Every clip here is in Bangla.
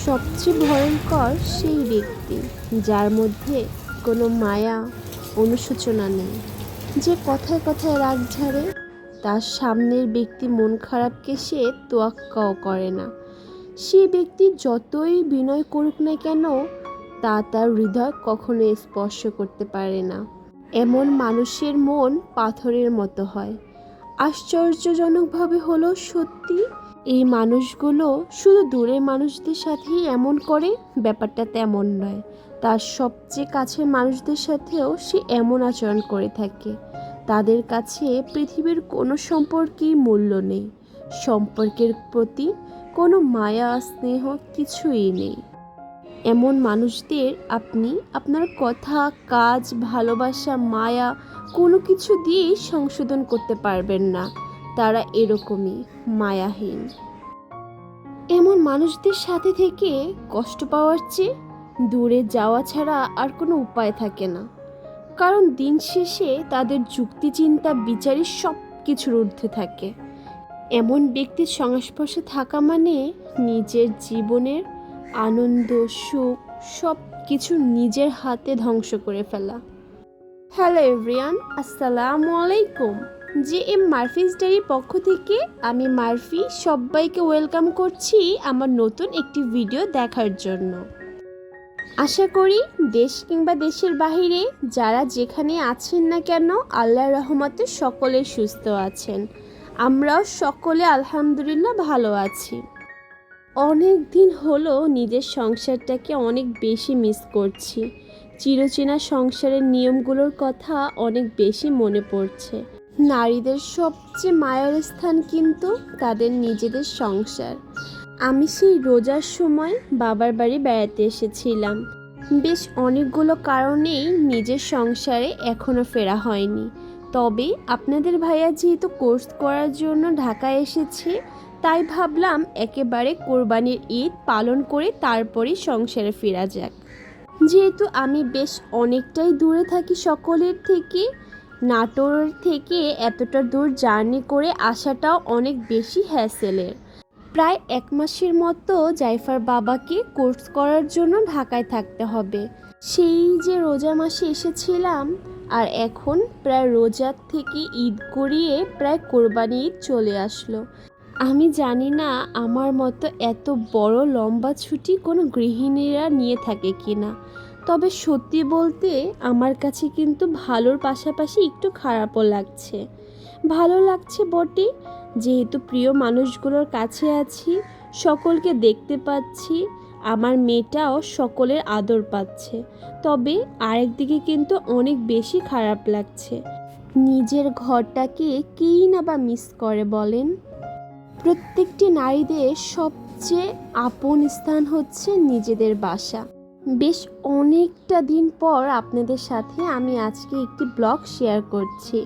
সবচেয়ে ভয়ঙ্কর সেই ব্যক্তি যার মধ্যে কোনো মায়া অনুশোচনা নেই, যে কথায় কথায় রাগ ঝাড়ে। তার সামনের ব্যক্তি মন খারাপকে সে তোয়াক্কাও করে না। সেই ব্যক্তি যতই বিনয় করুক না কেন, তা তার হৃদয় কখনো স্পর্শ করতে পারে না। এমন মানুষের মন পাথরের মতো হয়। আশ্চর্যজনকভাবে হলো সত্যি, এই মানুষগুলো শুধু দূরের মানুষদের সাথেই এমন করে, ব্যাপারটা তেমন নয়। তার সবচেয়ে কাছের মানুষদের সাথেও সে এমন আচরণ করে থাকে। তাদের কাছে পৃথিবীর কোনো সম্পর্কেই মূল্য নেই, সম্পর্কের প্রতি কোনো মায়া স্নেহ কিছুই নেই। এমন মানুষদের আপনি আপনার কথা, কাজ, ভালোবাসা, মায়া কোনো কিছু দিয়েই সংশোধন করতে পারবেন না। তারা এরকমই মায়াহীন। এমন মানুষদের সাথে থেকে কষ্ট পাওয়ার চেয়ে দূরে যাওয়া ছাড়া আর কোনো উপায় থাকে না। কারণ দিন শেষে তাদের যুক্তি, চিন্তা, বিচারই সব কিছুর ঊর্ধ্বে থাকে। এমন ব্যক্তির সংস্পর্শে থাকা মানে নিজের জীবনের আনন্দ, সুখ সব কিছু নিজের হাতে ধ্বংস করে ফেলা। হ্যালো এভরিওয়ান, আসসালামু আলাইকুম। এম মারফিস ডায়েরির পক্ষ থেকে আমি মারফি সবাইকে ওয়েলকাম করছি আমার নতুন একটি ভিডিও দেখার জন্য। আশা করি দেশ কিংবা দেশের বাহিরে যারা যেখানে আছেন না কেন, আল্লাহর রহমতে সকলে সুস্থ আছেন। আমরাও সকলে আলহামদুলিল্লাহ ভালো আছি। অনেক দিন হলো নিজের সংসারটাকে অনেক বেশি মিস করছি। চিরচেনা সংসারের নিয়মগুলোর কথা অনেক বেশি মনে পড়ছে। নারীদের সবচেয়ে মায়ের স্থান কিন্তু তাদের নিজেদের সংসার। আমি সেই রোজার সময় বাবার বাড়ি বেড়াতে এসেছিলাম। বেশ অনেকগুলো কারণেই নিজের সংসারে এখনও ফেরা হয়নি। তবে আপনাদের ভাইয়া যেহেতু কোর্স করার জন্য ঢাকায় এসেছে, তাই ভাবলাম একেবারে কোরবানির ঈদ পালন করে তারপরই সংসারে ফেরা যাক। যেহেতু আমি বেশ অনেকটাই দূরে থাকি সকলের থেকে, নাটোর থেকে এতটা দূর জার্নি করে আসাটাও অনেক বেশি হ্যাসেলের। প্রায় 1 মাসের মতো জাইফার বাবাকে কোর্স করার জন্য ঢাকায় থাকতে হবে। সেই যে রোজা মাসে এসেছিলাম, আর এখন প্রায় রোজার থেকে ঈদ করিয়ে প্রায় কোরবানি ঈদ চলে আসলো। আমি জানি না আমার মতো এত বড় লম্বা ছুটি কোনো গৃহিণীরা নিয়ে থাকে কিনা। তবে সত্যি বলতে আমার কাছে কিন্তু ভালোর পাশাপাশি একটু খারাপও লাগছে। ভালো লাগছে বটে, যেহেতু প্রিয় মানুষগুলোর কাছে আছি, সকলকে দেখতে পাচ্ছি, আমার মেয়েটাও সকলের আদর পাচ্ছে। তবে আরেকদিকে কিন্তু অনেক বেশি খারাপ লাগছে। নিজের ঘরটাকে কেই না বা মিস করে বলেন। প্রত্যেকটি নারীদের সবচেয়ে আপন স্থান হচ্ছে নিজেদের বাসা। বেশ অনেকটা দিন পর আপনাদের সাথে আমি আজকে একটি ব্লগ শেয়ার করছি।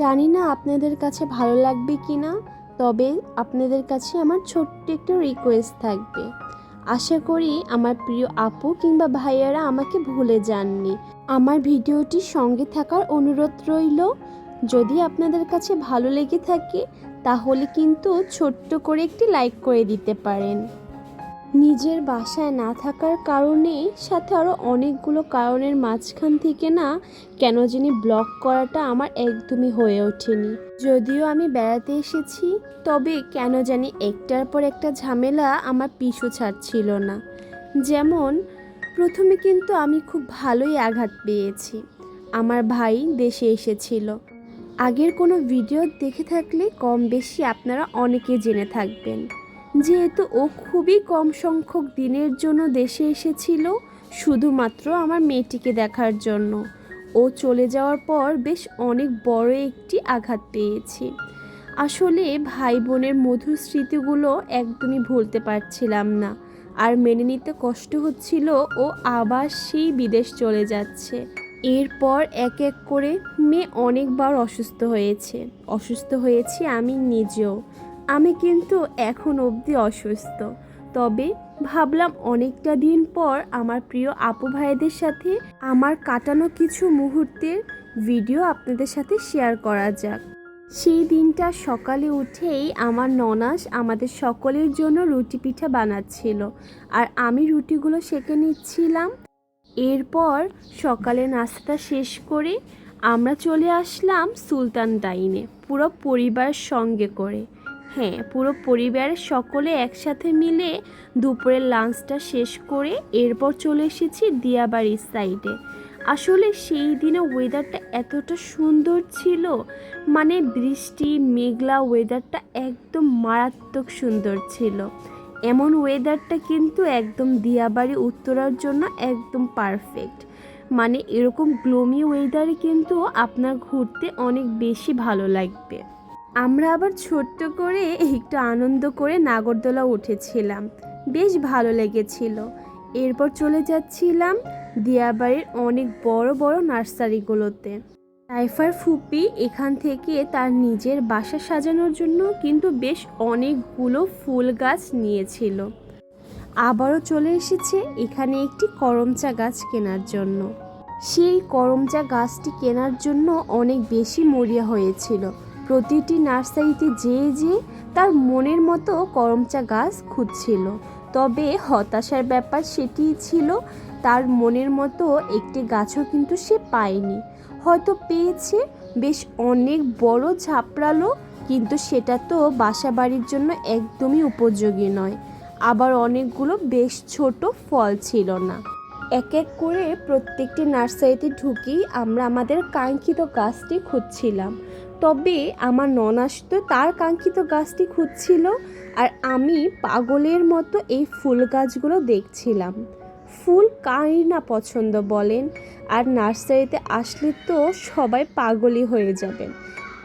জানি না আপনাদের কাছে ভালো লাগবে কি না, তবে আপনাদের কাছে আমার ছোট্ট একটা রিকোয়েস্ট থাকবে। আশা করি আমার প্রিয় আপু কিংবা ভাইয়ারা আমাকে ভুলে যাননি। আমার ভিডিওটির সঙ্গে থাকার অনুরোধ রইল। যদি আপনাদের কাছে ভালো লেগে থাকে তাহলে কিন্তু ছোট্ট করে একটি লাইক করে দিতে পারেন। নিজের বাসায় না থাকার কারণে সাথে আরও অনেকগুলো কারণের মাঝখান থেকে না কেন জানি ব্লগ করাটা আমার একদমই হয়ে ওঠেনি। যদিও আমি বেড়াতে এসেছি, তবে কেন জানি একটার পর একটা ঝামেলা আমার পিছু ছাড়ছিল না। যেমন প্রথমে কিন্তু আমি খুব ভালোই আঘাত পেয়েছি। আমার ভাই দেশে এসেছিল। আগের কোনো ভিডিও দেখে থাকলে কম বেশি আপনারা অনেকে জেনে থাকবেন। যেহেতু ও খুবই কম সংখ্যক দিনের জন্য দেশে এসেছিল, শুধুমাত্র আমার মেয়েটিকে দেখার জন্য। ও চলে যাওয়ার পর বেশ অনেক বড় একটি আঘাত পেয়েছি। আসলে ভাই বোনের মধুর স্মৃতিগুলো একদমই ভুলতে পারছিলাম না, আর মেনে নিতে কষ্ট হচ্ছিল ও আবার সেই বিদেশ চলে যাচ্ছে। এরপর এক এক করে মেয়ে অনেকবার অসুস্থ হয়েছি আমি নিজেও। আমি কিন্তু এখন অবধি অসুস্থ। তবে ভাবলাম অনেকটা দিন পর আমার প্রিয় আপু ভাইদের সাথে আমার কাটানো কিছু মুহূর্তের ভিডিও আপনাদের সাথে শেয়ার করা যাক। সেই দিনটা সকালে উঠেই আমার ননাস আমাদের সকলের জন্য রুটি পিঠা বানাচ্ছিল, আর আমি রুটিগুলো সেঁকে নিচ্ছিলাম। এরপর সকালে নাস্তা শেষ করে আমরা চলে আসলাম সুলতান ডাইনে পুরো পরিবার সঙ্গে করে। হ্যাঁ, পুরো পরিবারের সকলে একসাথে মিলে দুপুরের লাঞ্চটা শেষ করে এরপর চলে এসেছি দিয়াবাড়ির সাইডে। আসলে সেই দিনে ওয়েদারটা এতটা সুন্দর ছিল, মানে বৃষ্টি মেঘলা ওয়েদারটা একদম মারাত্মক সুন্দর ছিল। এমন ওয়েদারটা কিন্তু একদম দিয়াবাড়ি উত্তরার জন্য একদম পারফেক্ট। মানে এরকম গ্লোমি ওয়েদারে কিন্তু আপনার ঘুরতে অনেক বেশি ভালো লাগবে। আমরা আবার ছোট্ট করে একটু আনন্দ করে নাগরদোলা উঠেছিলাম, বেশ ভালো লেগেছিল। এরপর চলে যাচ্ছিলাম দিয়াবাড়ির অনেক বড় বড় নার্সারিগুলোতে। সাইফার ফুপি এখান থেকে তার নিজের বাসা সাজানোর জন্য কিন্তু বেশ অনেকগুলো ফুল গাছ নিয়েছিল। আবারও চলে এসেছে এখানে একটি করমচা গাছ কেনার জন্য। সেই করমচা গাছটি কেনার জন্য অনেক বেশি মরিয়া হয়েছিল। প্রতিটি নার্সারিতে যে তার মনের মতো করমচা গাছ খুঁজছিল। তবে হতাশার ব্যাপার সেটিই ছিল, তার মনের মতো একটি গাছও কিন্তু সে পায়নি। হয়তো পেয়েছে বেশ অনেক বড় ঝাপড়ালো, কিন্তু সেটা তো বাসা বাড়ির জন্য একদমই উপযোগী নয়। আবার অনেকগুলো বেশ ছোট ফল ছিল না। এক এক করে প্রত্যেকটি নার্সারিতে ঢুকেই আমরা আমাদের কাঙ্ক্ষিত গাছটি খুঁজছিলাম। তবে আমার ননাস তো তার কাঙ্ক্ষিত গাছটি খুঁজছিল, আর আমি পাগলের মতো এই ফুল গাছগুলো দেখছিলাম। ফুল কারই না পছন্দ বলেন, আর নার্সারিতে আসলে তো সবাই পাগলই হয়ে যাবেন।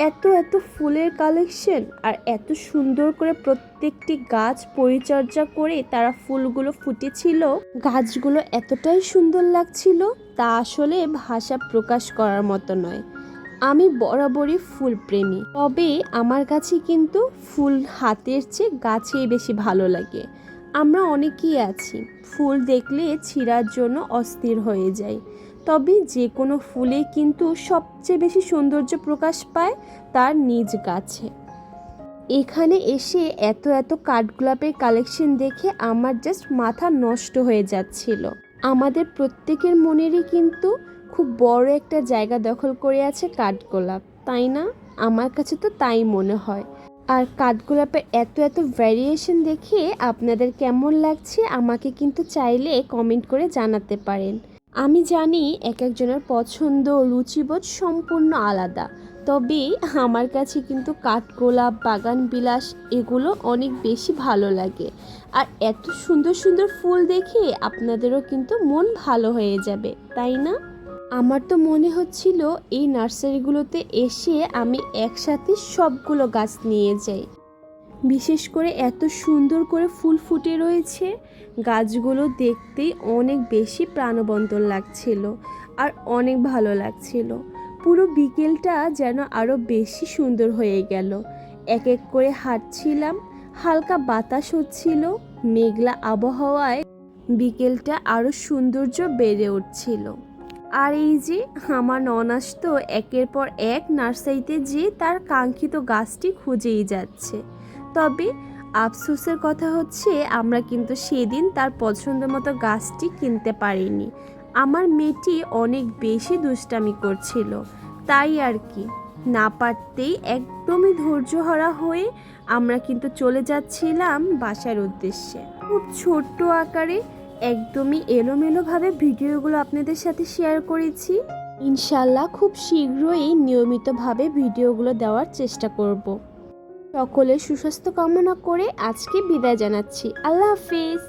এত এত ফুলের কালেকশন, আর এত সুন্দর করে প্রত্যেকটি গাছ পরিচর্যা করে তারা ফুলগুলো ফুটেছিল। গাছগুলো এতটাই সুন্দর লাগছিল, তা আসলে ভাষা প্রকাশ করার মতো নয়। আমি বরাবরই ফুল প্রেমী, তবে আমার কাছে কিন্তু ফুল হাতের চেয়ে গাছেই বেশি ভালো লাগে। আমরা অনেকেই আছি ফুল দেখলে ছিঁড়ার জন্য অস্থির হয়ে যায়, তবে যে কোনো ফুলে কিন্তু সবচেয়ে বেশি সৌন্দর্য প্রকাশ পায় তার নিজ গাছে। এখানে এসে এত এত কাঠগোলাপের কালেকশন দেখে আমার জাস্ট মাথা নষ্ট হয়ে যাচ্ছিল। আমাদের প্রত্যেকের মনেরই কিন্তু খুব বড় একটা জায়গা দখল করে আছে কাঠগোলাপ, তাই না? আমার কাছে তো তাই মনে হয়। আর কাঠগোলাপের এত এত ভ্যারিয়েশন দেখে আপনাদের কেমন লাগছে আমাকে কিন্তু চাইলে কমেন্ট করে জানাতে পারেন। আমি জানি এক একজনের পছন্দ রুচিবোধ সম্পূর্ণ আলাদা, তবে আমার কাছে কিন্তু কাঠগোলাপ বাগান বিলাস এগুলো অনেক বেশি ভালো লাগে। আর এত সুন্দর সুন্দর ফুল দেখে আপনাদেরও কিন্তু মন ভালো হয়ে যাবে, তাই না? আমার তো মনে হচ্ছিল এই নার্সারিগুলোতে এসে আমি একসাথে সবগুলো গাছ নিয়ে যাই। বিশেষ করে এত সুন্দর করে ফুল ফুটে রয়েছে, গাছগুলো দেখতেই অনেক বেশি প্রাণবন্ত লাগছিল আর অনেক ভালো লাগছিল। পুরো বিকেলটা যেন আরও বেশি সুন্দর হয়ে গেল। এক এক করে হাঁটছিলাম, হালকা বাতাস হচ্ছিল, মেঘলা আবহাওয়ায় বিকেলটা আরও সৌন্দর্য বেড়ে উঠছিল। আর এই যে আমার ননাস তো একের পর এক নার্সারিতে যেয়ে তার কাঙ্ক্ষিত গাছটি খুঁজেই যাচ্ছে। তবে আফসোসের কথা হচ্ছে আমরা কিন্তু সেদিন তার পছন্দ মতো গাছটি কিনতে পারিনি। আমার মেয়েটি অনেক বেশি দুষ্টামি করছিল, তাই আর কি না পারতেই একদমই ধৈর্যহারা হয়ে আমরা কিন্তু চলে যাচ্ছিলাম বাসার উদ্দেশ্যে। খুব ছোট্ট আকারে একদমই এলোমেলোভাবে ভিডিওগুলো আপনাদের সাথে শেয়ার করেছি। ইনশাল্লাহ খুব শীঘ্রই নিয়মিতভাবে ভিডিওগুলো দেওয়ার চেষ্টা করব। সকলের সুস্বাস্থ্য কামনা করে আজকে বিদায় জানাচ্ছি। আল্লাহ হাফিজ।